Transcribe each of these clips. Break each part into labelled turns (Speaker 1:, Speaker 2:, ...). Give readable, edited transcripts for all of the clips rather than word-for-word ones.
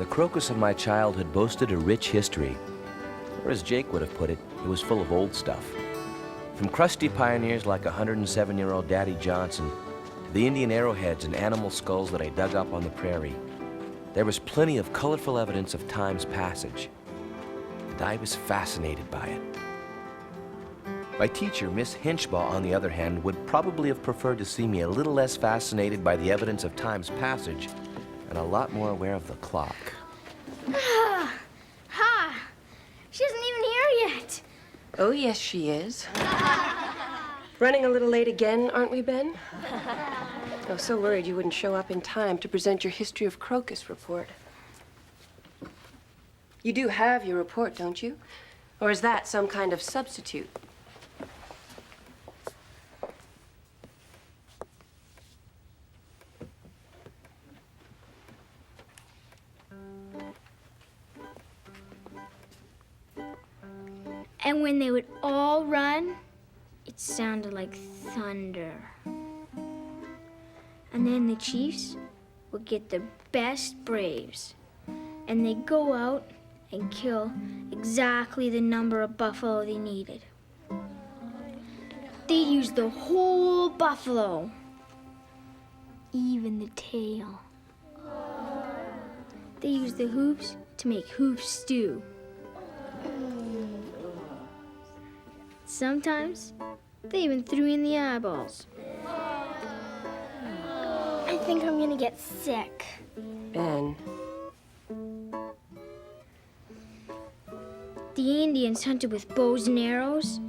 Speaker 1: The Crocus of my childhood boasted a rich history. Or as Jake would have put it, it was full of old stuff. From crusty pioneers like 107-year-old Daddy Johnson, to the Indian arrowheads and animal skulls that I dug up on the prairie, there was plenty of colorful evidence of time's passage. And I was fascinated by it. My teacher, Miss Hinchbaugh, on the other hand, would probably have preferred to see me a little less fascinated by the evidence of time's passage and a lot more aware of the clock.
Speaker 2: Ha! She isn't even here yet.
Speaker 3: Oh, yes, she is. Running a little late again, aren't we, Ben? I was so worried you wouldn't show up in time to present your History of Crocus report. You do have your report, don't you? Or is that some kind of substitute?
Speaker 2: And when they would all run, it sounded like thunder. And then the chiefs would get the best braves, and they'd go out and kill exactly the number of buffalo they needed. They'd use the whole buffalo, even the tail. They used the hoofs to make hoof stew. Sometimes, they even threw in the eyeballs. I think I'm gonna get sick.
Speaker 3: Ben.
Speaker 2: The Indians hunted with bows and arrows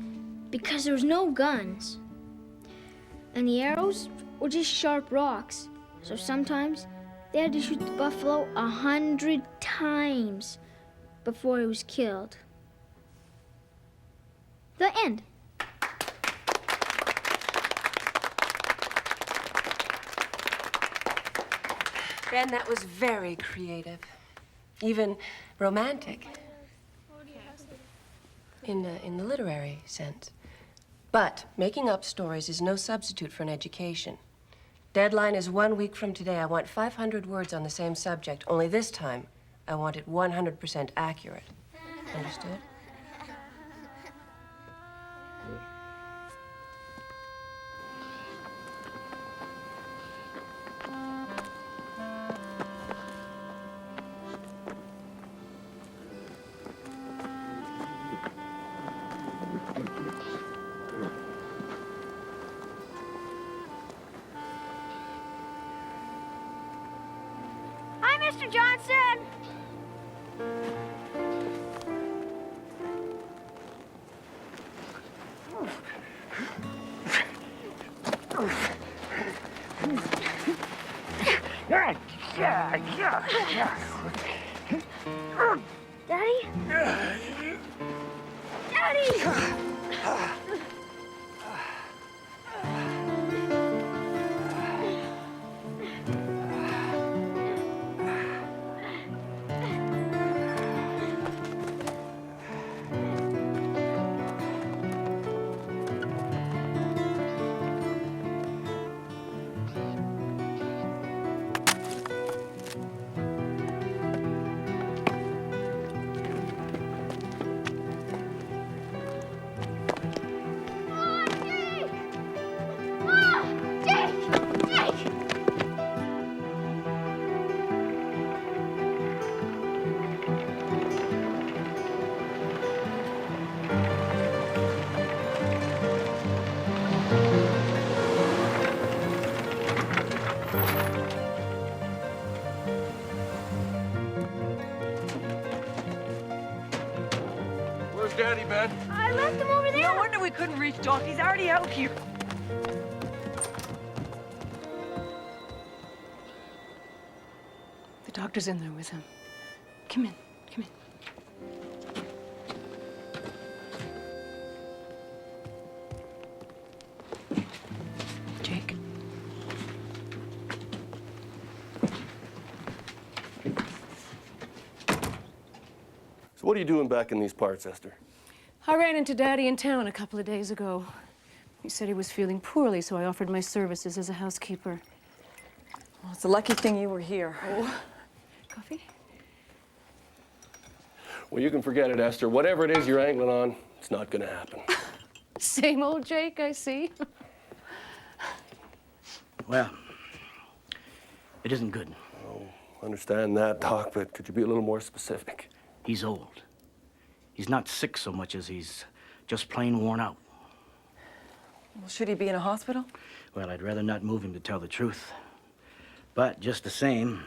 Speaker 2: because there was no guns. And the arrows were just sharp rocks. So sometimes they had to shoot the buffalo 100 times before it was killed. The end.
Speaker 3: Ben, that was very creative. Even romantic. In the literary sense. But making up stories is no substitute for an education. Deadline is 1 week from today. I want 500 words on the same subject, only this time I want it 100% accurate. Understood?
Speaker 2: Hi, Mr. Johnson! Daddy? Daddy!
Speaker 4: Where's Daddy, Ben?
Speaker 2: I left him over there.
Speaker 5: No wonder we couldn't reach Doc. He's already out here. The doctor's in there with him. Come in, come in. Jake.
Speaker 4: So what are you doing back in these parts, Esther?
Speaker 5: I ran into Daddy in town a couple of days ago. He said he was feeling poorly, so I offered my services as a housekeeper.
Speaker 6: Well, it's a lucky thing you were here.
Speaker 5: Oh, coffee?
Speaker 4: Well, you can forget it, Esther. Whatever it is you're angling on, it's not gonna happen.
Speaker 5: Same old Jake, I see.
Speaker 6: Well, it isn't good.
Speaker 4: Understand that, Doc, but could you be a little more specific?
Speaker 6: He's old. He's not sick so much as he's just plain worn out.
Speaker 7: Well, should he be in a hospital?
Speaker 6: Well, I'd rather not move him to tell the truth. But just the same,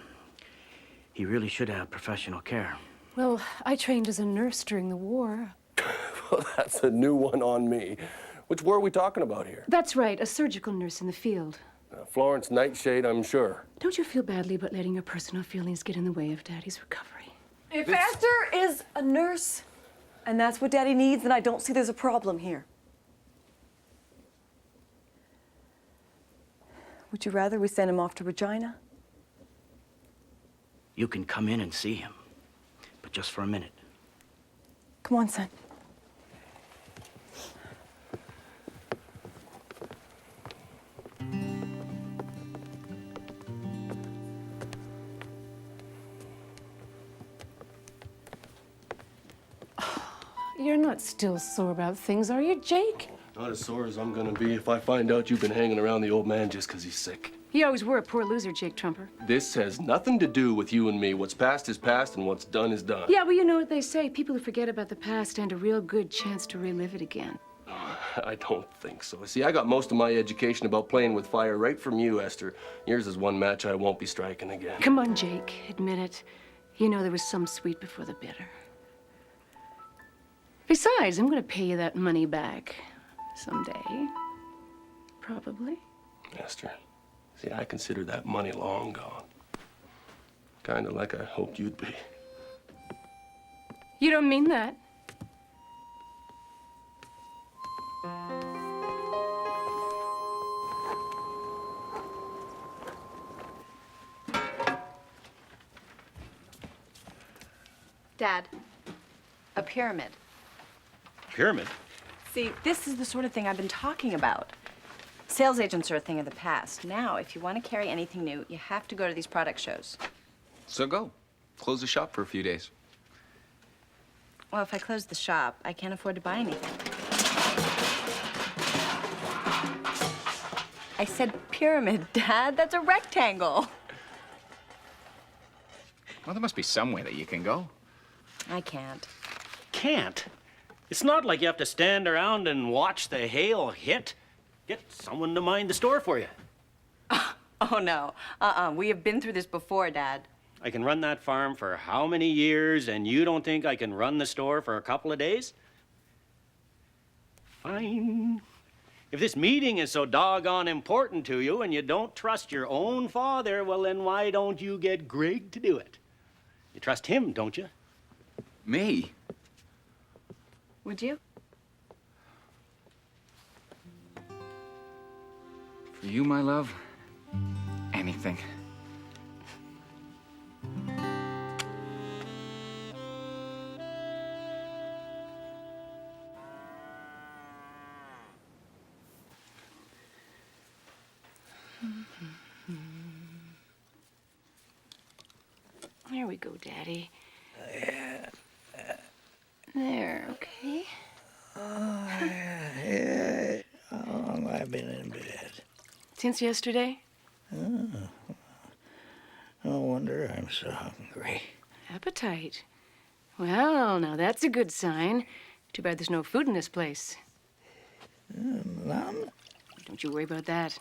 Speaker 6: he really should have professional care.
Speaker 5: Well, I trained as a nurse during the war.
Speaker 4: Well, that's a new one on me. Which war are we talking about here?
Speaker 5: That's right, a surgical nurse in the field.
Speaker 4: Florence Nightshade, I'm sure.
Speaker 5: Don't you feel badly about letting your personal feelings get in the way of Daddy's recovery?
Speaker 7: If Esther is a nurse, and that's what Daddy needs, then I don't see there's a problem here. Would you rather we send him off to Regina?
Speaker 6: You can come in and see him, but just for a minute.
Speaker 7: Come on, son.
Speaker 5: You're not still sore about things, are you, Jake?
Speaker 4: Not as sore as I'm gonna be if I find out you've been hanging around the old man just 'cause he's sick.
Speaker 5: You always were a poor loser, Jake Trumper.
Speaker 4: This has nothing to do with you and me. What's past is past, and what's done is done.
Speaker 5: Yeah, well, you know what they say. People who forget about the past stand a real good chance to relive it again.
Speaker 4: I don't think so. See, I got most of my education about playing with fire right from you, Esther. Yours is one match I won't be striking again.
Speaker 5: Come on, Jake. Admit it. You know there was some sweet before the bitter. Besides, I'm going to pay you that money back someday. Probably.
Speaker 4: Esther, see, I consider that money long gone. Kind of like I hoped you'd be.
Speaker 5: You don't mean that.
Speaker 8: Dad, a pyramid.
Speaker 6: Pyramid?
Speaker 8: See, this is the sort of thing I've been talking about. Sales agents are a thing of the past. Now, if you want to carry anything new, you have to go to these product shows.
Speaker 9: So go. Close the shop for a few days.
Speaker 8: Well, if I close the shop, I can't afford to buy anything. I said pyramid, Dad. That's a rectangle.
Speaker 9: Well, there must be some way that you can go.
Speaker 8: I can't.
Speaker 6: Can't. It's not like you have to stand around and watch the hail hit. Get someone to mind the store for you.
Speaker 8: Oh, no. We have been through this before, Dad.
Speaker 6: I can run that farm for how many years, and you don't think I can run the store for a couple of days? Fine. If this meeting is so doggone important to you and you don't trust your own father, well, then why don't you get Greg to do it? You trust him, don't you?
Speaker 9: Me?
Speaker 8: Would you?
Speaker 9: For you, my love, anything.
Speaker 5: There we go, Daddy. There, okay?
Speaker 10: How long have I been in bed?
Speaker 5: Since yesterday?
Speaker 10: No wonder I'm so hungry.
Speaker 5: Appetite. Well, now that's a good sign. Too bad there's no food in this place.
Speaker 10: None?
Speaker 5: Don't you worry about that.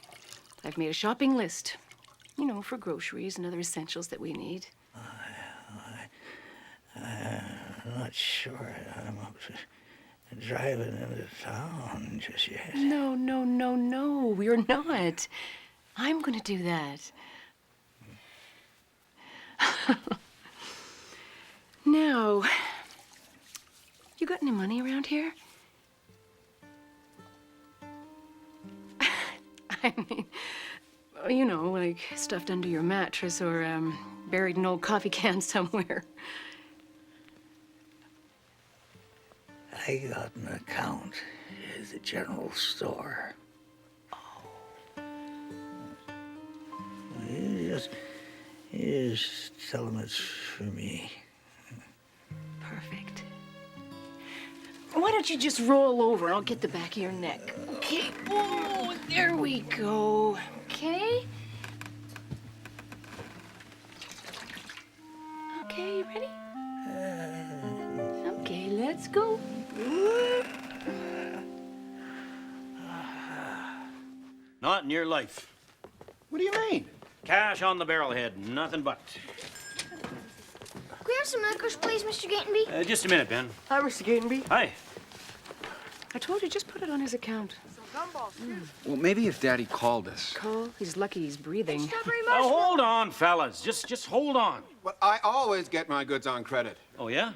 Speaker 5: I've made a shopping list. You know, for groceries and other essentials that we need.
Speaker 10: I'm not sure I'm up to driving into town just yet.
Speaker 5: No, no, no, no. We're not. I'm going to do that. Now, you got any money around here? I mean, you know, like stuffed under your mattress or buried in an old coffee can somewhere.
Speaker 10: I got an account at the general store. You just tell them it's for me.
Speaker 5: Perfect. Why don't you just roll over and I'll get the back of your neck? Okay. Oh, there we go. Okay. Okay, you ready? Okay, let's go.
Speaker 6: Not in your life.
Speaker 9: What do you mean?
Speaker 6: Cash on the barrelhead, nothing but.
Speaker 2: Can we have some licorice, please, Mr. Gatenby?
Speaker 6: Just a minute, Ben.
Speaker 3: Hi, Mr. Gatenby.
Speaker 6: Hi.
Speaker 5: I told you, just put it on his account.
Speaker 9: Well, maybe if Daddy called us.
Speaker 5: Cole, he's lucky he's breathing.
Speaker 6: Oh, hold on, fellas. Just hold on.
Speaker 11: Well, I always get my goods on credit.
Speaker 6: Oh, yeah?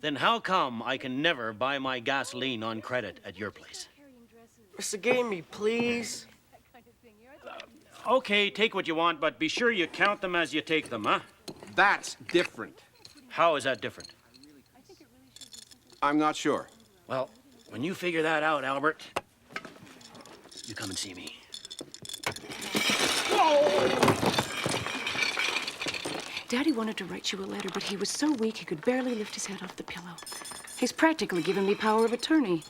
Speaker 6: Then how come I can never buy my gasoline on credit at your place?
Speaker 3: Mr. Gatenby, please.
Speaker 6: Okay, take what you want, but be sure you count them as you take them, huh?
Speaker 11: That's different.
Speaker 6: How is that different?
Speaker 11: I'm not sure.
Speaker 6: Well, when you figure that out, Albert, you come and see me.
Speaker 5: Daddy wanted to write you a letter, but he was so weak he could barely lift his head off the pillow. He's practically given me power of attorney.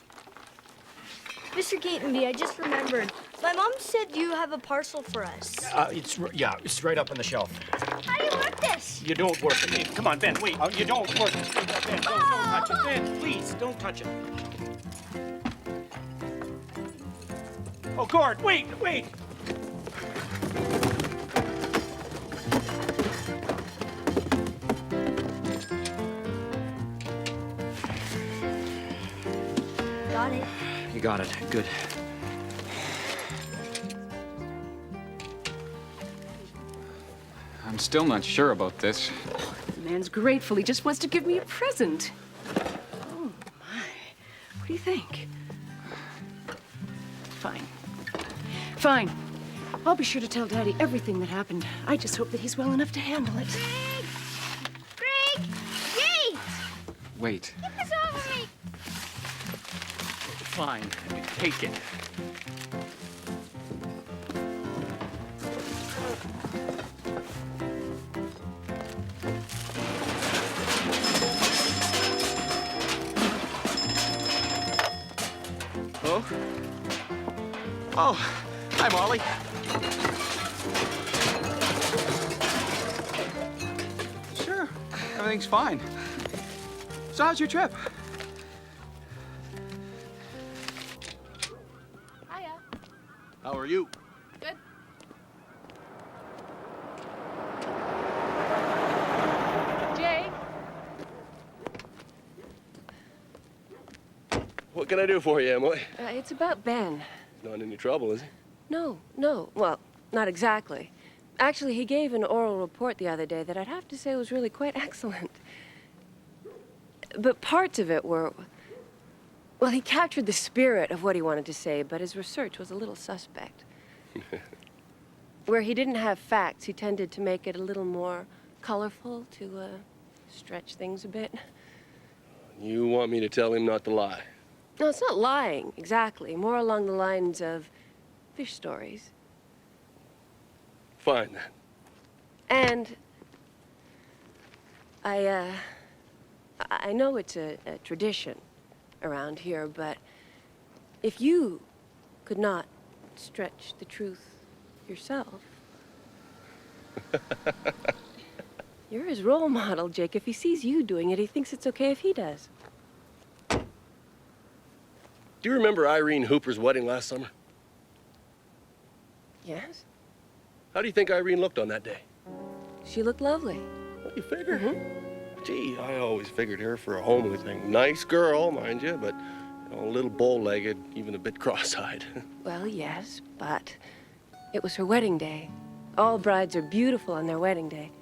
Speaker 2: Mr. Gatenby, I just remembered. My mom said you have a parcel for us.
Speaker 6: It's right up on the shelf.
Speaker 2: How do you work this?
Speaker 6: You don't work it. Hey, come on, Ben, wait. You don't work it. Ben, don't touch it. Ben, please, don't touch it. Oh, Gord, wait.
Speaker 2: Got it.
Speaker 9: You got it. Good. I'm still not sure about this.
Speaker 5: The man's grateful. He just wants to give me a present. Oh, my. What do you think? Fine. I'll be sure to tell Daddy everything that happened. I just hope that he's well enough to handle it.
Speaker 2: Greg! Yay!
Speaker 9: Wait.
Speaker 2: Get this off of me!
Speaker 9: Fine. Take it.
Speaker 11: Oh, hi, Molly.
Speaker 9: Sure. Everything's fine. So how's your trip?
Speaker 8: Hiya.
Speaker 4: How are you?
Speaker 8: Good. Jake?
Speaker 4: What can I do for you, Emily?
Speaker 3: It's about Ben.
Speaker 4: Not in any trouble, is he?
Speaker 3: No. Well, not exactly. Actually, he gave an oral report the other day that I'd have to say was really quite excellent. But parts of it were... Well, he captured the spirit of what he wanted to say, but his research was a little suspect. Where he didn't have facts, he tended to make it a little more colorful to stretch things a bit.
Speaker 4: You want me to tell him not to lie?
Speaker 3: No, it's not lying, exactly. More along the lines of fish stories.
Speaker 4: Fine, then.
Speaker 3: And I know it's a tradition around here, but if you could not stretch the truth yourself, you're his role model, Jake. If he sees you doing it, he thinks it's okay if he does.
Speaker 4: Do you remember Irene Hooper's wedding last summer?
Speaker 3: Yes?
Speaker 4: How do you think Irene looked on that day?
Speaker 3: She looked lovely.
Speaker 4: What do you figure? Gee, I always figured her for a homely thing. Nice girl, mind you, but you know, a little bow-legged, even a bit cross-eyed.
Speaker 3: Well, yes, but it was her wedding day. All brides are beautiful on their wedding day.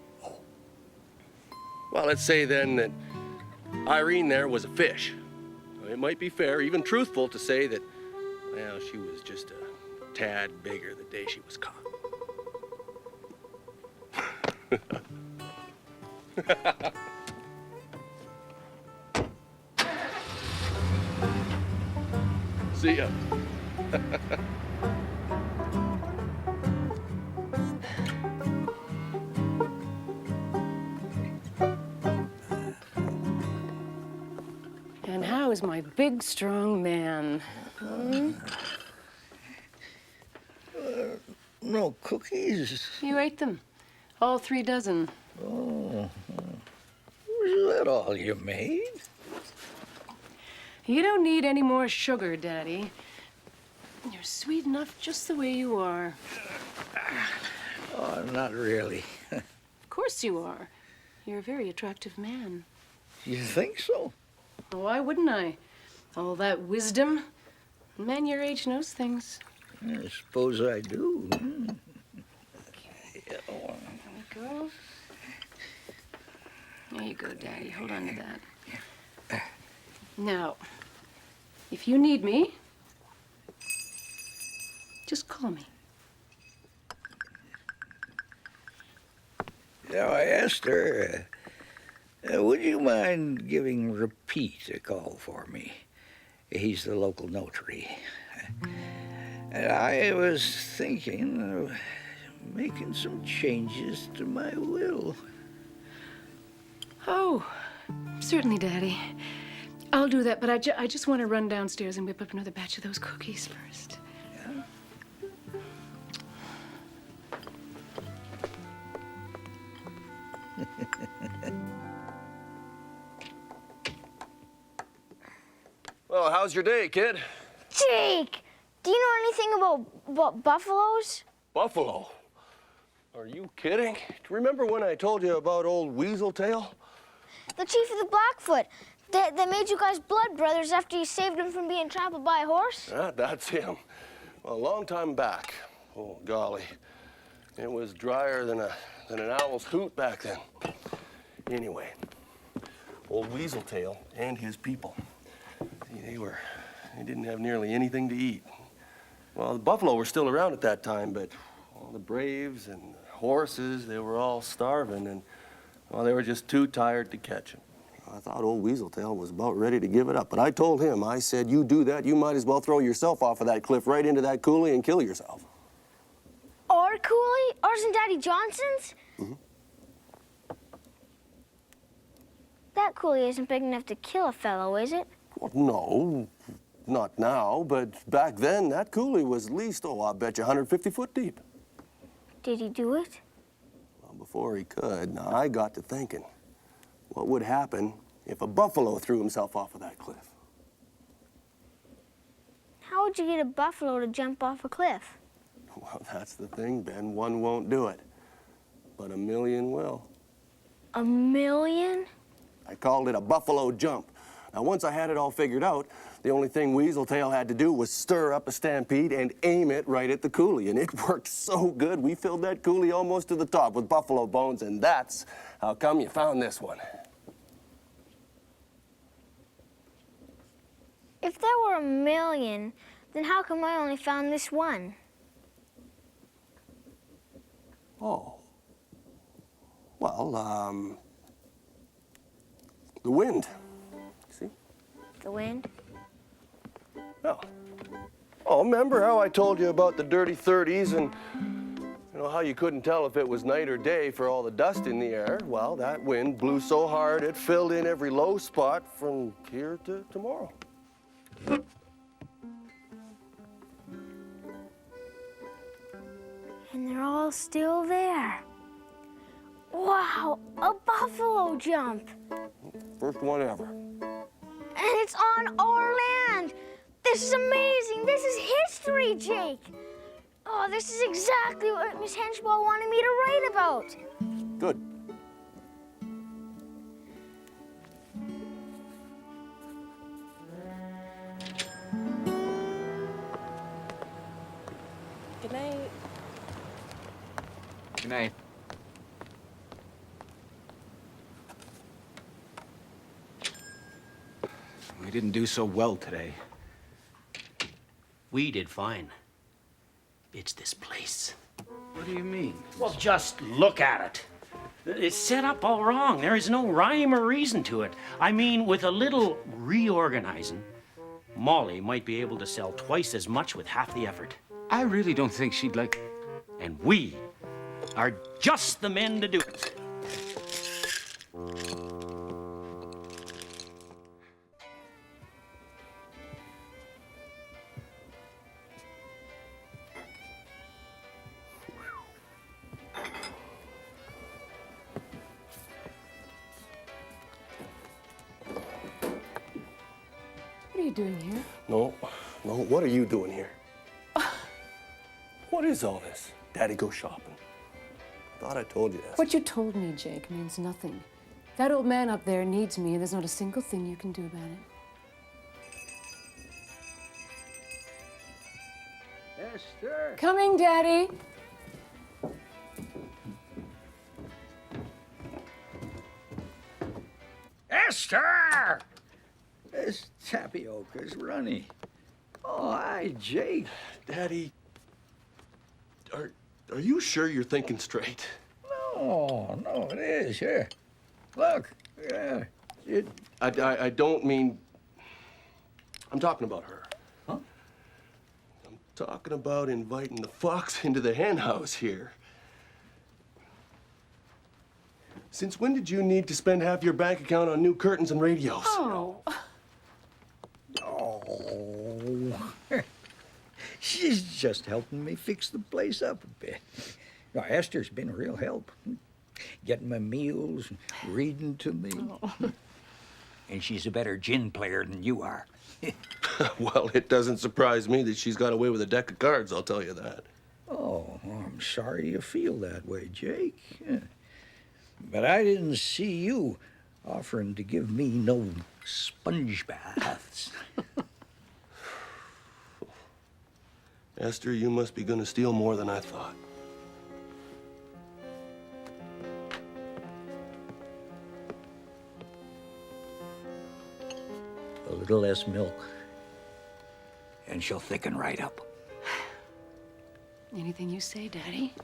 Speaker 4: Well, let's say then that Irene there was a fish. It might be fair, even truthful, to say that, well, she was just a tad bigger the day she was caught. See ya.
Speaker 5: And how is my big, strong man.
Speaker 10: No cookies.
Speaker 5: You ate them. All 3 dozen.
Speaker 10: Oh. Was that all you made?
Speaker 5: You don't need any more sugar, Daddy. You're sweet enough just the way you are.
Speaker 10: Oh, not really.
Speaker 5: Of course you are. You're a very attractive man.
Speaker 10: You think so?
Speaker 5: Why wouldn't I? All that wisdom. A man your age knows things.
Speaker 10: I suppose I do.
Speaker 5: There we go. There you go, Daddy. Hold on to that. Now, if you need me, just call me.
Speaker 10: Now, I asked her, would you mind giving Repeat a call for me? He's the local notary. And I was thinking of making some changes to my will.
Speaker 5: Oh, certainly, Daddy. I'll do that, but I just want to run downstairs and whip up another batch of those cookies first.
Speaker 4: Well, how's your day, kid?
Speaker 2: Jake, do you know anything about buffaloes?
Speaker 4: Buffalo? Are you kidding? Do you remember when I told you about old Weasel Tail?
Speaker 2: The chief of the Blackfoot. They made you guys blood brothers after you saved him from being trampled by a horse?
Speaker 4: That's him. Well, a long time back. Oh, golly. It was drier than an owl's hoot back then. Anyway, old Weasel Tail and his people, see, they didn't have nearly anything to eat. Well, the buffalo were still around at that time, but all the braves and horses, they were all starving, and, well, they were just too tired to catch them. I thought old Weasel Tail was about ready to give it up, but I told him, I said, you do that, you might as well throw yourself off of that cliff right into that coulee and kill yourself.
Speaker 2: Our coulee? Ours and Daddy Johnson's?
Speaker 4: Mm-hmm.
Speaker 2: That coulee isn't big enough to kill a fellow, is it?
Speaker 4: Well, no, not now, but back then, that coulee was at least, I bet you 150 foot deep.
Speaker 2: Did he do it?
Speaker 4: Well, before he could, now I got to thinking, what would happen if a buffalo threw himself off of that cliff?
Speaker 2: How would you get a buffalo to jump off a cliff?
Speaker 4: Well, that's the thing, Ben. One won't do it, but 1,000,000 will.
Speaker 2: 1,000,000?
Speaker 4: I called it a buffalo jump. Now, once I had it all figured out, the only thing Weasel Tail had to do was stir up a stampede and aim it right at the coulee, and it worked so good, we filled that coulee almost to the top with buffalo bones, and that's how come you found this one.
Speaker 2: If there were 1,000,000, then how come I only found this one?
Speaker 4: Oh. Well, the wind. See?
Speaker 2: The wind?
Speaker 4: Oh. Oh, remember how I told you about the dirty 30s and, you know, how you couldn't tell if it was night or day for all the dust in the air? Well, that wind blew so hard it filled in every low spot from here to tomorrow.
Speaker 2: And they're all still there. Wow, a buffalo jump.
Speaker 4: First one ever.
Speaker 2: And it's on our land. This is amazing. This is history, Jake. Oh, this is exactly what Miss Henchball wanted me to write about.
Speaker 4: Good.
Speaker 3: Good night.
Speaker 9: Good night. We didn't do so well today.
Speaker 6: We did fine. It's this place.
Speaker 9: What do you mean?
Speaker 6: Well, just look at it. It's set up all wrong. There is no rhyme or reason to it. I mean, with a little reorganizing, Molly might be able to sell twice as much with half the effort.
Speaker 9: I really don't think she'd like...
Speaker 6: And we are just the men to do it.
Speaker 5: doing here?
Speaker 4: No, what are you doing here? What is all this? Daddy go shopping. I thought I told you that.
Speaker 5: What you told me, Jake, means nothing. That old man up there needs me, and there's not a single thing you can do about it.
Speaker 10: Esther!
Speaker 5: Coming, Daddy.
Speaker 10: Esther! This tapioca's runny. Oh, hi, Jake.
Speaker 4: Daddy, are you sure you're thinking straight?
Speaker 10: No, it is, here. Look, yeah.
Speaker 4: I don't mean... I'm talking about her.
Speaker 10: Huh?
Speaker 4: I'm talking about inviting the fox into the hen house here. Since when did you need to spend half your bank account on new curtains and radios?
Speaker 5: Oh.
Speaker 10: Oh. She's just helping me fix the place up a bit. Now, Esther's been a real help. Getting my meals, reading to me.
Speaker 5: Oh.
Speaker 10: And she's a better gin player than you are.
Speaker 4: Well, it doesn't surprise me that she's got away with a deck of cards, I'll tell you that.
Speaker 10: Oh, I'm sorry you feel that way, Jake. But I didn't see you offering to give me no sponge baths.
Speaker 4: Esther, you must be gonna steal more than I thought.
Speaker 10: A little less milk, and she'll thicken right up.
Speaker 5: Anything you say, Daddy.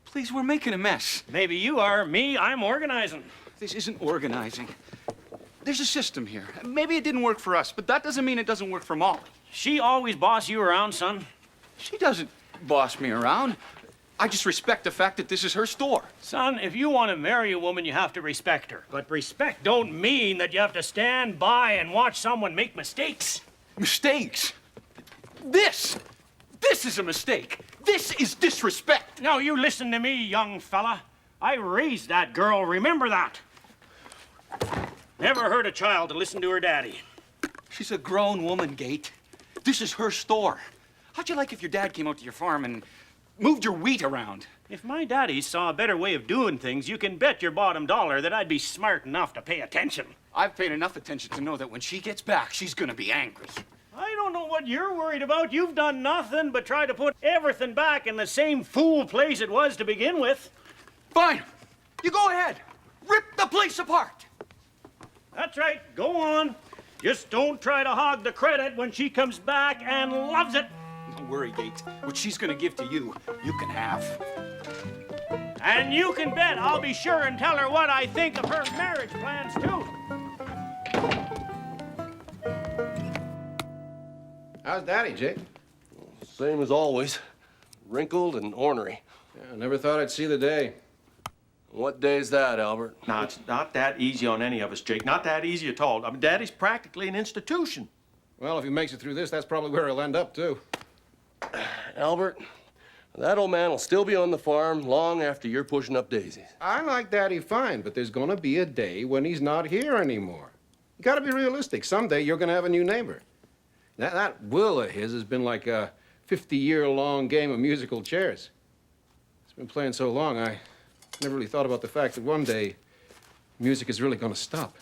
Speaker 9: Please, we're making a mess.
Speaker 6: Maybe you are. Me, I'm organizing.
Speaker 9: This isn't organizing. There's a system here. Maybe it didn't work for us, but that doesn't mean it doesn't work for Molly.
Speaker 6: She always boss you around, son.
Speaker 9: She doesn't boss me around. I just respect the fact that this is her store.
Speaker 6: Son, if you want to marry a woman, you have to respect her. But respect don't mean that you have to stand by and watch someone make mistakes.
Speaker 9: Mistakes? This is a mistake. This is disrespect.
Speaker 6: Now, you listen to me, young fella. I raised that girl, remember that. Never hurt a child to listen to her daddy.
Speaker 9: She's a grown woman, Gate. This is her store. How'd you like if your dad came out to your farm and moved your wheat around?
Speaker 6: If my daddy saw a better way of doing things, you can bet your bottom dollar that I'd be smart enough to pay attention.
Speaker 9: I've paid enough attention to know that when she gets back, she's gonna be angry.
Speaker 6: I don't know what you're worried about. You've done nothing but try to put everything back in the same fool place it was to begin with.
Speaker 9: Fine. You go ahead. Rip the place apart.
Speaker 6: That's right. Go on. Just don't try to hog the credit when she comes back and loves it.
Speaker 9: Don't worry, Gate. What she's gonna give to you, you can have.
Speaker 6: And you can bet I'll be sure and tell her what I think of her marriage plans, too.
Speaker 11: How's Daddy, Jake?
Speaker 4: Same as always. Wrinkled and ornery.
Speaker 11: Yeah, I never thought I'd see the day.
Speaker 4: What day's that, Albert?
Speaker 6: No, it's not that easy on any of us, Jake. Not that easy at all. I mean, Daddy's practically an institution.
Speaker 11: Well, if he makes it through this, that's probably where he'll end up, too.
Speaker 4: Albert, that old man will still be on the farm long after you're pushing up daisies.
Speaker 11: I like Daddy fine, but there's gonna be a day when he's not here anymore. You gotta be realistic. Someday you're gonna have a new neighbor. That will of his has been like a 50-year-long game of musical chairs. It's been playing so long, I never really thought about the fact that one day music is really gonna stop.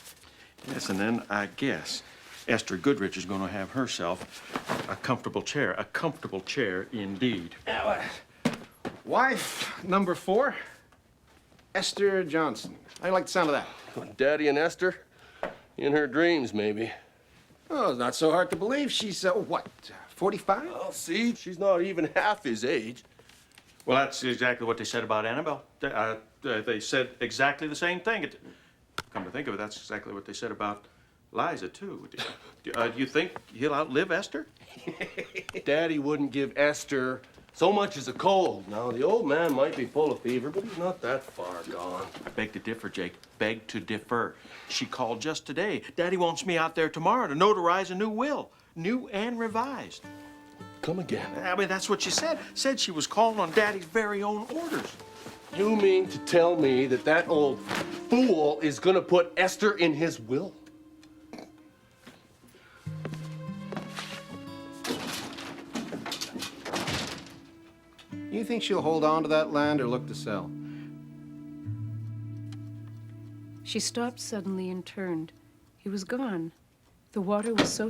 Speaker 6: Yes, and then I guess Esther Goodrich is going to have herself a comfortable chair indeed.
Speaker 11: Wife number 4, Esther Johnston. How do you like the sound of that?
Speaker 4: Daddy and Esther? In her dreams, maybe.
Speaker 11: Oh, it's not so hard to believe. She's, what, 45?
Speaker 4: Well, see, she's not even half his age.
Speaker 6: Well, that's exactly what they said about Annabelle. They said exactly the same thing. Come to think of it, that's exactly what they said about Liza, too. Do you think he'll outlive Esther?
Speaker 4: Daddy wouldn't give Esther so much as a cold. Now, the old man might be full of fever, but he's not that far gone.
Speaker 6: I beg to differ, Jake. Beg to differ. She called just today. Daddy wants me out there tomorrow to notarize a new will. New and revised.
Speaker 4: Come again.
Speaker 6: I mean, that's what she said. Said she was calling on Daddy's very own orders.
Speaker 4: You mean to tell me that that old fool is gonna put Esther in his will?
Speaker 11: You think she'll hold on to that land or look to sell?
Speaker 5: She stopped suddenly and turned. He was gone. The water was so...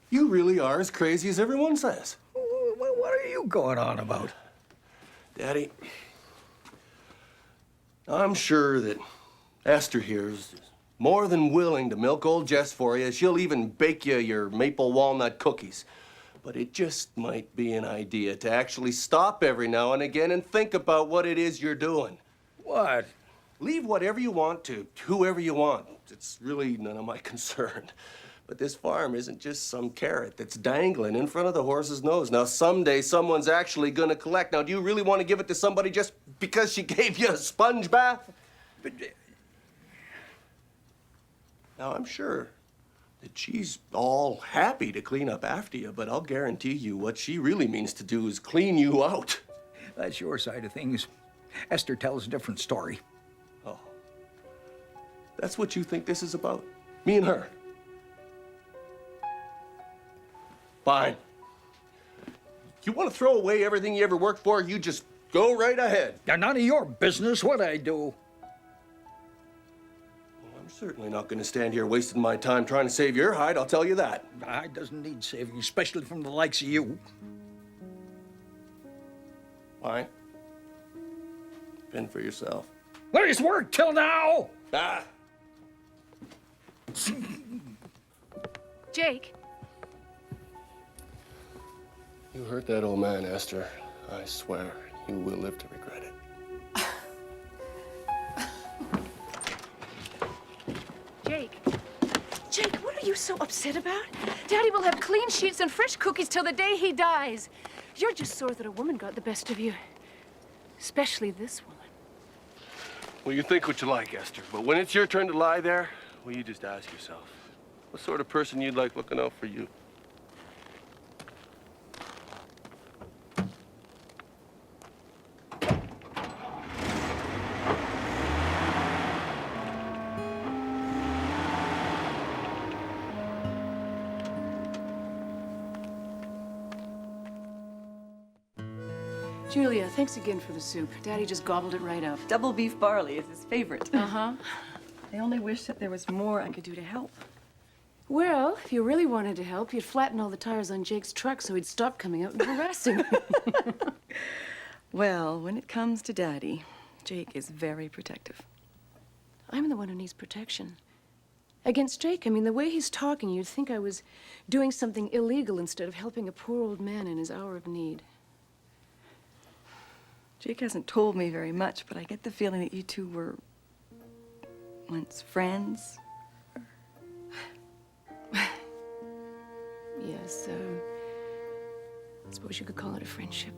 Speaker 4: You really are as crazy as everyone says.
Speaker 10: What are you going on about?
Speaker 4: Daddy, I'm sure that Esther here is more than willing to milk old Jess for you. She'll even bake you your maple walnut cookies. But it just might be an idea to actually stop every now and again and think about what it is you're doing.
Speaker 10: What?
Speaker 4: Leave whatever you want to whoever you want. It's really none of my concern. But this farm isn't just some carrot that's dangling in front of the horse's nose. Now, someday someone's actually gonna collect. Now, do you really want to give it to somebody just because she gave you a sponge bath?
Speaker 10: But,
Speaker 4: now, I'm sure that she's all happy to clean up after you, but I'll guarantee you what she really means to do is clean you out.
Speaker 10: that's your side of things. Esther tells a different story.
Speaker 4: Oh. That's what you think this is about? Me and her? Fine. You want to throw away everything you ever worked for, you just go right ahead.
Speaker 10: None of your business what I do.
Speaker 4: Well, I'm certainly not going to stand here wasting my time trying to save your hide, I'll tell you that.
Speaker 10: I doesn't need saving, especially from the likes of you.
Speaker 4: Fine. Fend for yourself.
Speaker 10: Well, it's worked till now.
Speaker 4: Ah!
Speaker 5: Jake.
Speaker 4: You hurt that old man, Esther. I swear you will live to regret it.
Speaker 5: Jake. Jake, what are you so upset about? Daddy will have clean sheets and fresh cookies till the day he dies. You're just sore that a woman got the best of you. Especially this woman.
Speaker 4: Well, you think what you like, Esther, but when it's your turn to lie there, well, you just ask yourself, what sort of person you'd like looking out for you?
Speaker 5: Julia, thanks again for the soup. Daddy just gobbled it right up.
Speaker 7: Double beef barley is his favorite.
Speaker 5: Uh-huh.
Speaker 7: I only wish that there was more I could do to help.
Speaker 5: Well, if you really wanted to help, you'd flatten all the tires on Jake's truck so he'd stop coming out and harassing me.
Speaker 7: Well, when it comes to Daddy, Jake is very protective.
Speaker 5: I'm the one who needs protection. Against Jake, I mean, the way he's talking, you'd think I was doing something illegal instead of helping a poor old man in his hour of need.
Speaker 7: Jake hasn't told me very much, but I get the feeling that you two were once friends.
Speaker 5: Yes, I suppose you could call it a friendship.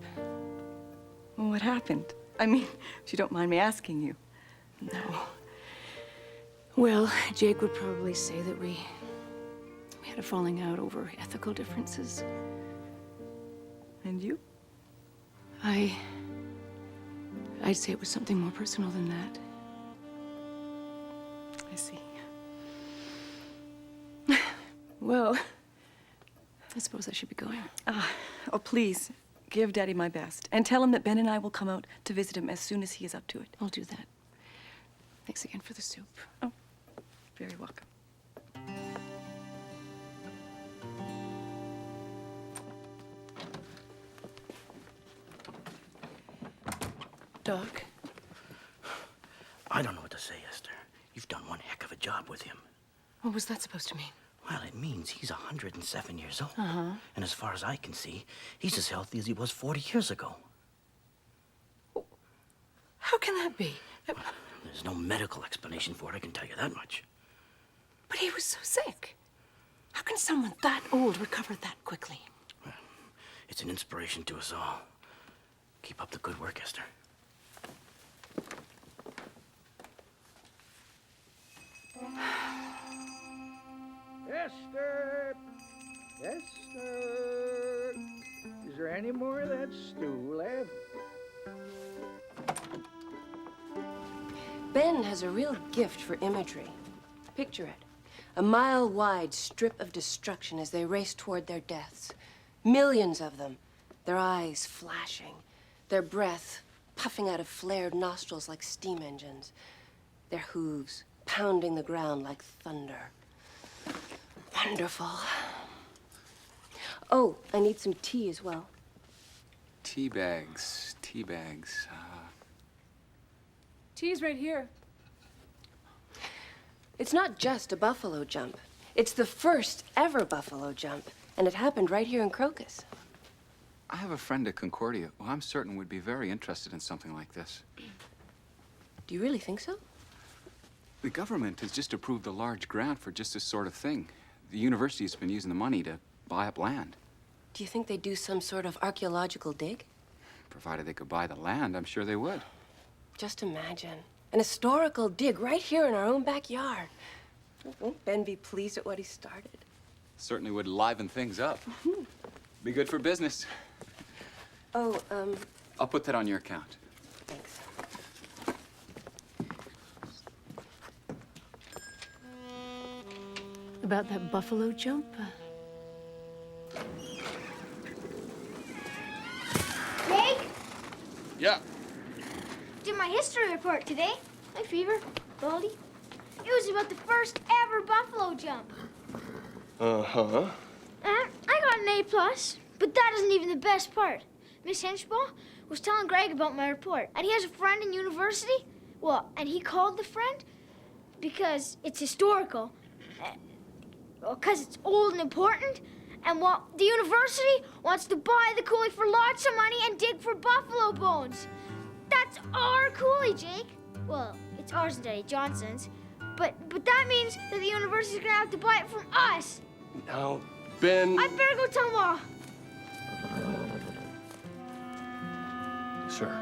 Speaker 7: Well, what happened? I mean, if you don't mind me asking you.
Speaker 5: No. Well, Jake would probably say that we had a falling out over ethical differences.
Speaker 7: And you?
Speaker 5: I'd say it was something more personal than that.
Speaker 7: I see.
Speaker 5: Well, I suppose I should be going.
Speaker 7: Oh, please, give Daddy my best. And tell him that Ben and I will come out to visit him as soon as he is up to it.
Speaker 5: I'll do that. Thanks again for the soup.
Speaker 7: Oh, very welcome.
Speaker 5: Doc.
Speaker 6: I don't know what to say, Esther. You've done one heck of a job with him.
Speaker 5: What was that supposed to mean?
Speaker 6: Well, it means he's 107 years old.
Speaker 5: Uh-huh.
Speaker 6: And as far as I can see, he's as healthy as he was 40 years ago.
Speaker 5: How can that be?
Speaker 6: There's no medical explanation for it, I can tell you that much.
Speaker 5: But he was so sick. How can someone that old recover that quickly?
Speaker 6: Well, it's an inspiration to us all. Keep up the good work, Esther.
Speaker 10: Esther! Esther! Any more of that stew left?
Speaker 3: Ben has a real gift for imagery. Picture it. A mile-wide strip of destruction as they race toward their deaths. Millions of them, their eyes flashing, their breath puffing out of flared nostrils like steam engines, their hooves pounding the ground like thunder. Wonderful. Oh, I need some tea as well.
Speaker 9: Tea bags, tea bags.
Speaker 5: Tea's right here.
Speaker 3: It's not just a buffalo jump. It's the first ever buffalo jump, and it happened right here in Crocus.
Speaker 9: I have a friend at Concordia who I'm certain would be very interested in something like this.
Speaker 3: Do you really think so?
Speaker 9: The government has just approved a large grant for just this sort of thing. The university's been using the money to buy up land.
Speaker 3: Do you think they'd do some sort of archaeological dig?
Speaker 9: Provided they could buy the land, I'm sure they would.
Speaker 3: Just imagine. An historical dig right here in our own backyard. Won't Ben be pleased at what he started?
Speaker 9: Certainly would liven things up. Be good for business.
Speaker 3: Oh,
Speaker 9: I'll put that on your account.
Speaker 3: thanks.
Speaker 5: About that buffalo jump?
Speaker 2: Jake,
Speaker 11: Yeah.
Speaker 2: did my history report today. Hi, Fever, Baldy. It was about the first ever buffalo jump.
Speaker 4: Uh-huh.
Speaker 2: I got an A+, but that isn't even the best part. Miss Henchball was telling Greg about my report, and he has a friend in university. Well, and he called the friend because it's historical, because it's old and important, and the university wants to buy the coulee for lots of money and dig for buffalo bones. That's our coulee, Jake. Well, it's ours and Daddy Johnson's, but that means that the university's gonna have to buy it from us.
Speaker 4: Now, Ben...
Speaker 2: I better go tell Ma.
Speaker 4: Sure.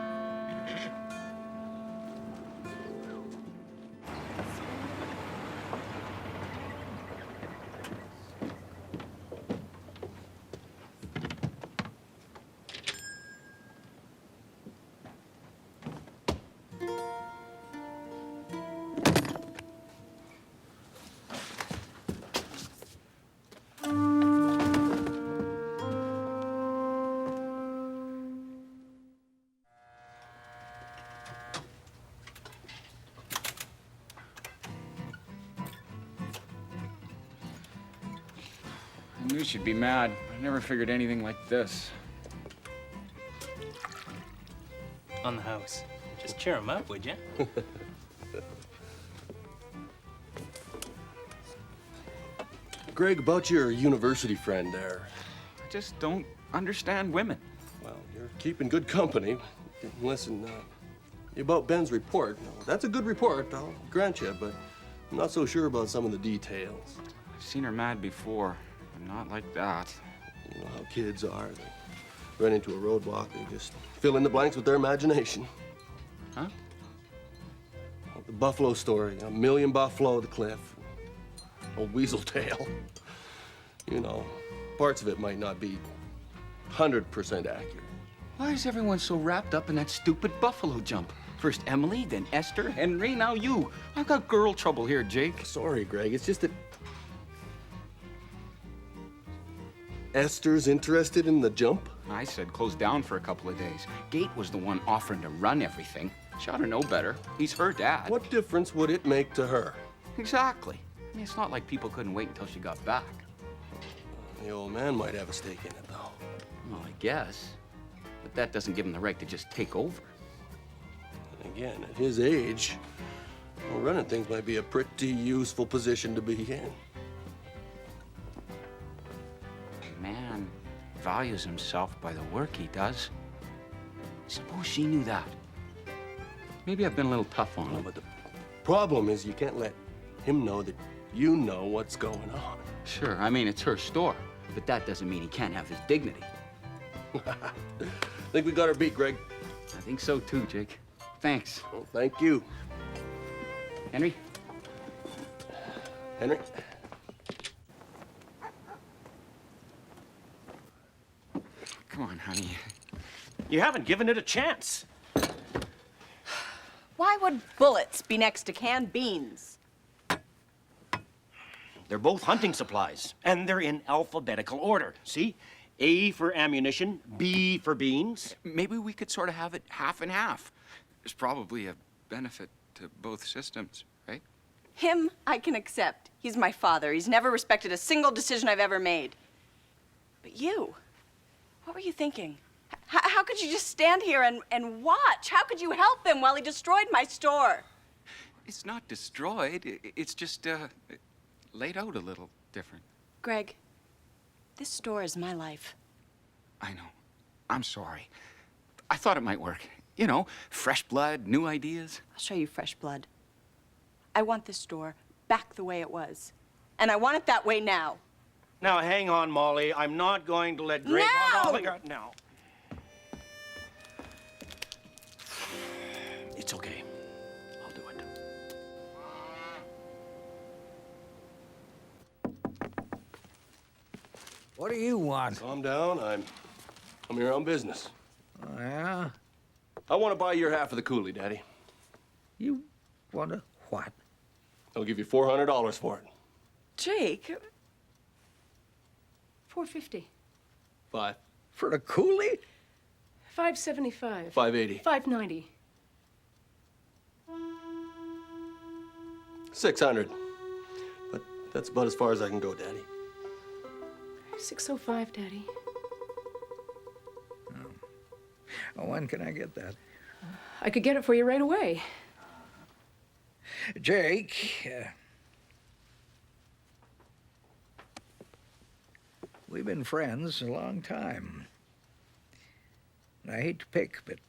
Speaker 9: I knew she'd be mad. I never figured anything like this.
Speaker 12: On the house. Just cheer him up, would you?
Speaker 4: Greg, about your university friend there.
Speaker 9: I just don't understand women.
Speaker 4: Well, you're keeping good company. Listen, about Ben's report, that's a good report, I'll grant you, but I'm not so sure about some of the details.
Speaker 9: I've seen her mad before, but not like that.
Speaker 4: You know how kids are. They run into a roadblock, they just fill in the blanks with their imagination.
Speaker 9: Huh?
Speaker 4: Well, the buffalo story, a million buffalo, the cliff. Old weasel tail. You know, parts of it might not be 100% accurate.
Speaker 9: Why is everyone so wrapped up in that stupid buffalo jump? First Emily, then Esther, Henry, now you. I've got girl trouble here, Jake.
Speaker 4: Sorry, Greg, it's just that Esther's interested in the jump?
Speaker 9: I said close down for a couple of days. Gate was the one offering to run everything. She ought to know better. He's her dad.
Speaker 4: What difference would it make to her?
Speaker 9: Exactly. I mean, it's not like people couldn't wait until she got back.
Speaker 4: The old man might have a stake in it, though.
Speaker 9: Well, I guess. But that doesn't give him the right to just take over.
Speaker 4: And again, at his age, well, running things might be a pretty useful position to be in.
Speaker 9: Man values himself by the work he does. Suppose she knew that. Maybe I've been a little tough on him.
Speaker 4: But the problem is you can't let him know that you know what's going on.
Speaker 9: Sure, I mean, it's her store. But that doesn't mean he can't have his dignity.
Speaker 4: Think we got her beat, Greg.
Speaker 9: I think so too, Jake. Thanks.
Speaker 4: Well, thank you.
Speaker 9: Henry?
Speaker 4: Henry?
Speaker 9: Come on, honey.
Speaker 6: You haven't given it a chance.
Speaker 8: Why would bullets be next to canned beans?
Speaker 6: They're both hunting supplies, and they're in alphabetical order. See? A for ammunition, B for beans.
Speaker 9: Maybe we could sort of have it half and half. There's probably a benefit to both systems, right?
Speaker 8: Him, I can accept. He's my father. He's never respected a single decision I've ever made. But you, what were you thinking? How could you just stand here and watch? How could you help him while he destroyed my store?
Speaker 9: It's not destroyed. It's just laid out a little different.
Speaker 8: Greg, this store is my life.
Speaker 9: I know. I'm sorry. I thought it might work. You know, fresh blood, new ideas.
Speaker 8: I'll show you fresh blood. I want this store back the way it was. And I want it that way now.
Speaker 6: Now, hang on, Molly. I'm not going to let Greg...
Speaker 8: No!
Speaker 6: Oh, my God, no. It's okay. I'll do it.
Speaker 10: What do you want?
Speaker 4: Calm down. I'm here on business.
Speaker 10: Oh, yeah?
Speaker 4: I want to buy your half of the coulee, Daddy.
Speaker 10: You want to what?
Speaker 4: I'll give you $400 for it.
Speaker 5: Jake. $450.
Speaker 4: 5.
Speaker 10: For the coulee?
Speaker 5: $575.
Speaker 4: $580.
Speaker 5: $590.
Speaker 4: 600. But that's about as far as I can go, Daddy.
Speaker 5: $605, Daddy.
Speaker 10: Oh, when can I get that?
Speaker 5: I could get it for you right away.
Speaker 10: Jake, we've been friends a long time. I hate to pick, but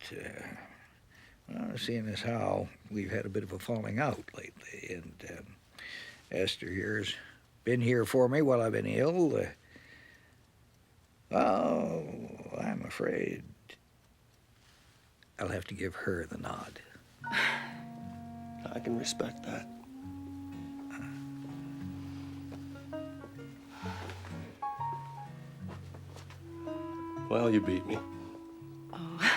Speaker 10: well, seeing as how we've had a bit of a falling out lately, and Esther here's been here for me while I've been ill, oh, I'm afraid I'll have to give her the nod.
Speaker 4: I can respect that. Well, you beat me.
Speaker 5: Oh.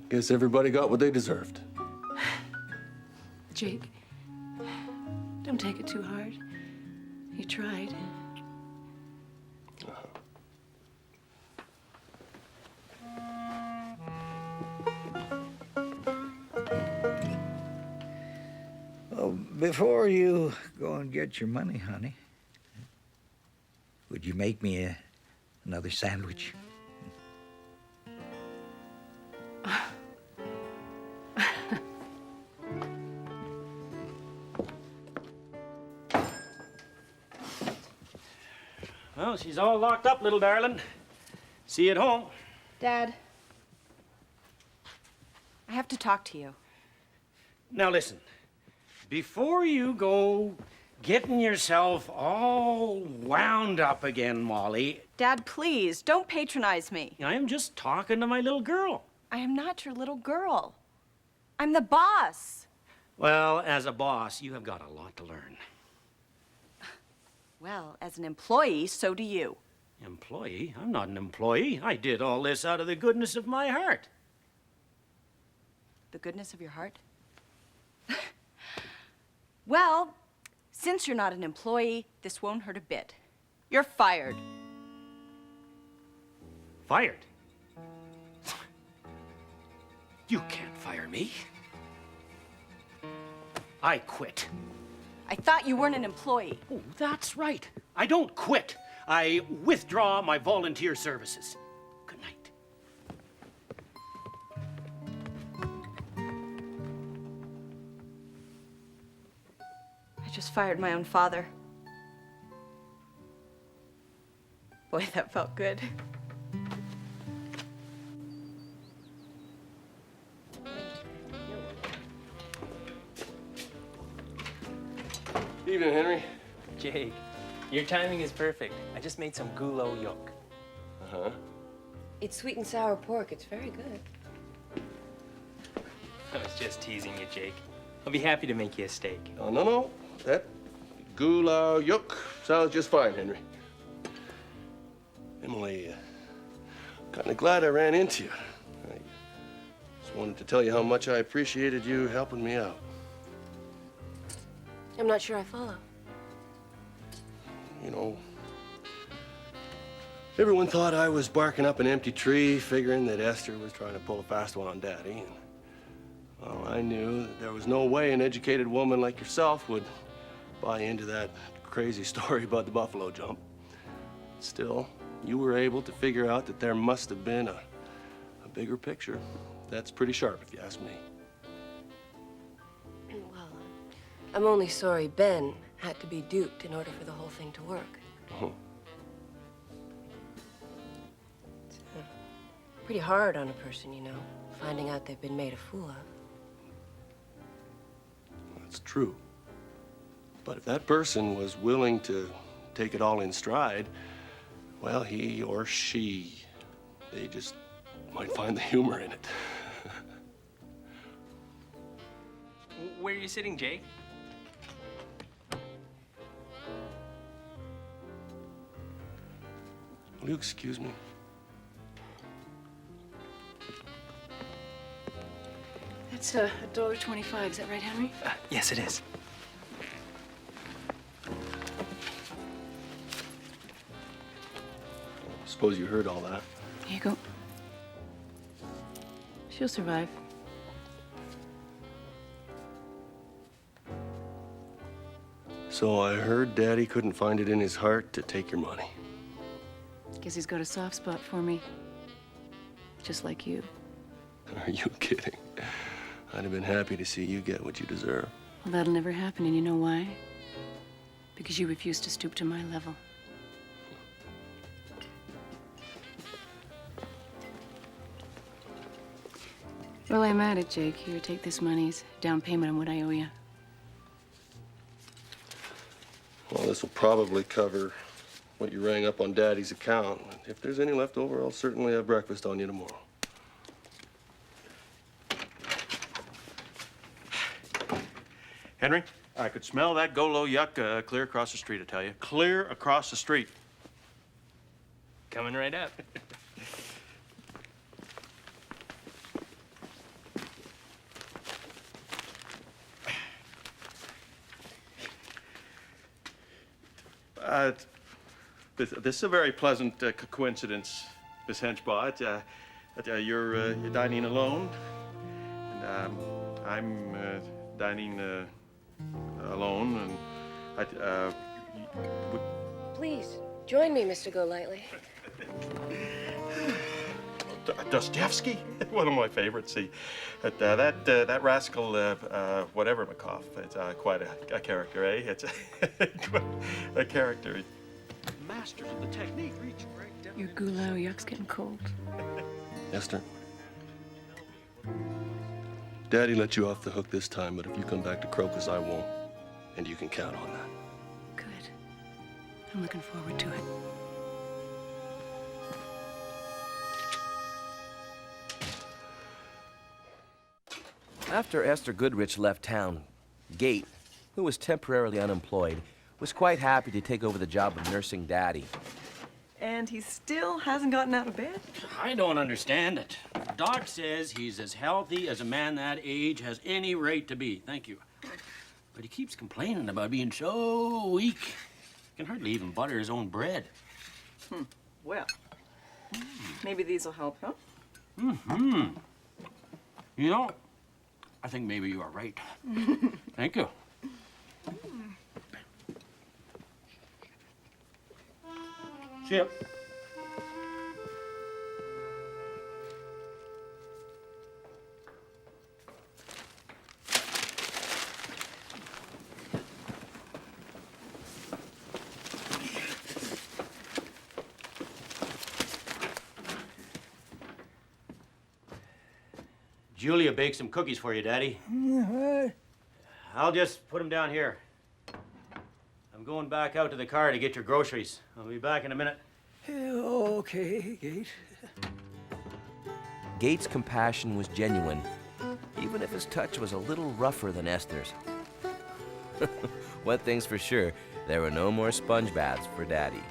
Speaker 4: Guess everybody got what they deserved.
Speaker 5: Jake, don't take it too hard. You tried.
Speaker 10: Well, before you go and get your money, honey, would you make me another sandwich?
Speaker 6: Well, she's all locked up, little darling. See you at home.
Speaker 8: Dad, I have to talk to you.
Speaker 6: Now listen, before you go getting yourself all wound up again, Molly,
Speaker 8: Dad, please, don't patronize me.
Speaker 6: I am just talking to my little girl.
Speaker 8: I am not your little girl. I'm the boss.
Speaker 6: Well, as a boss, you have got a lot to learn.
Speaker 8: Well, as an employee, so do you.
Speaker 6: Employee? I'm not an employee. I did all this out of the goodness of my heart.
Speaker 8: The goodness of your heart? Well, since you're not an employee, this won't hurt a bit. You're fired.
Speaker 6: Fired? You can't fire me. I quit.
Speaker 8: I thought you weren't an employee.
Speaker 6: Oh, that's right. I don't quit. I withdraw my volunteer services. Good night.
Speaker 8: I just fired my own father. Boy, that felt good.
Speaker 4: Evening, Henry.
Speaker 12: Jake, your timing is perfect. I just made some goulot yolk.
Speaker 4: Uh-huh.
Speaker 3: It's sweet and sour pork. It's very good.
Speaker 12: I was just teasing you, Jake. I'll be happy to make you a steak.
Speaker 4: Oh, no. That goulot yolk sounds just fine, Henry. Emily, kind of glad I ran into you. I just wanted to tell you how much I appreciated you helping me out.
Speaker 3: I'm not sure I follow.
Speaker 4: You know, everyone thought I was barking up an empty tree, figuring that Esther was trying to pull a fast one on Daddy. And, well, I knew that there was no way an educated woman like yourself would buy into that crazy story about the buffalo jump. Still, you were able to figure out that there must have been a bigger picture. That's pretty sharp, if you ask me.
Speaker 3: Well, I'm only sorry Ben had to be duped in order for the whole thing to work.
Speaker 4: Oh.
Speaker 3: It's pretty hard on a person, you know, finding out they've been made a fool of.
Speaker 4: That's true. But if that person was willing to take it all in stride, well, he or she, they just might find the humor in it.
Speaker 12: Where are you sitting, Jake?
Speaker 4: Will you excuse me?
Speaker 5: That's $1.25. Is that right, Henry?
Speaker 12: Yes, it is.
Speaker 4: Suppose you heard all that.
Speaker 5: Here you go. She'll survive.
Speaker 4: So I heard Daddy couldn't find it in his heart to take your money.
Speaker 5: Guess he's got a soft spot for me. Just like you.
Speaker 4: Are you kidding? I'd have been happy to see you get what you deserve.
Speaker 5: Well, that'll never happen, and you know why? Because you refuse to stoop to my level. Well, I'm at it, Jake. Here, take this money. It's down payment on what I owe you.
Speaker 4: Well, this will probably cover what you rang up on Daddy's account. If there's any left over, I'll certainly have breakfast on you tomorrow.
Speaker 13: Henry, I could smell that Golo yuck clear across the street, I tell you. Clear across the street.
Speaker 12: Coming right up.
Speaker 13: This is a very pleasant coincidence, Miss Henchbaugh. You're dining alone, and I'm dining alone, and
Speaker 3: Please, join me, Mr. Golightly.
Speaker 13: Dostoevsky, one of my favorites. See, that rascal, whatever McCoff, it's quite a character, eh? It's quite a character. Master of the technique, reaching right down.
Speaker 5: Your goulao yuck's getting cold.
Speaker 4: Esther, Daddy let you off the hook this time, but if you come back to Crocus, I won't. And you can count on that.
Speaker 5: Good. I'm looking forward to it.
Speaker 1: After Esther Goodrich left town, Gate, who was temporarily unemployed, was quite happy to take over the job of nursing Daddy.
Speaker 7: And he still hasn't gotten out of bed?
Speaker 6: I don't understand it. Doc says he's as healthy as a man that age has any right to be. Thank you. But he keeps complaining about being so weak. He can hardly even butter his own bread.
Speaker 7: Well, maybe these will help, huh?
Speaker 6: You know, I think maybe you are right. Thank you. See ya. Julia baked some cookies for you, Daddy. I'll just put them down here. I'm going back out to the car to get your groceries. I'll be back in a minute.
Speaker 10: Okay, Gate.
Speaker 1: Gate's compassion was genuine, even if his touch was a little rougher than Esther's. One thing's for sure, there were no more sponge baths for Daddy.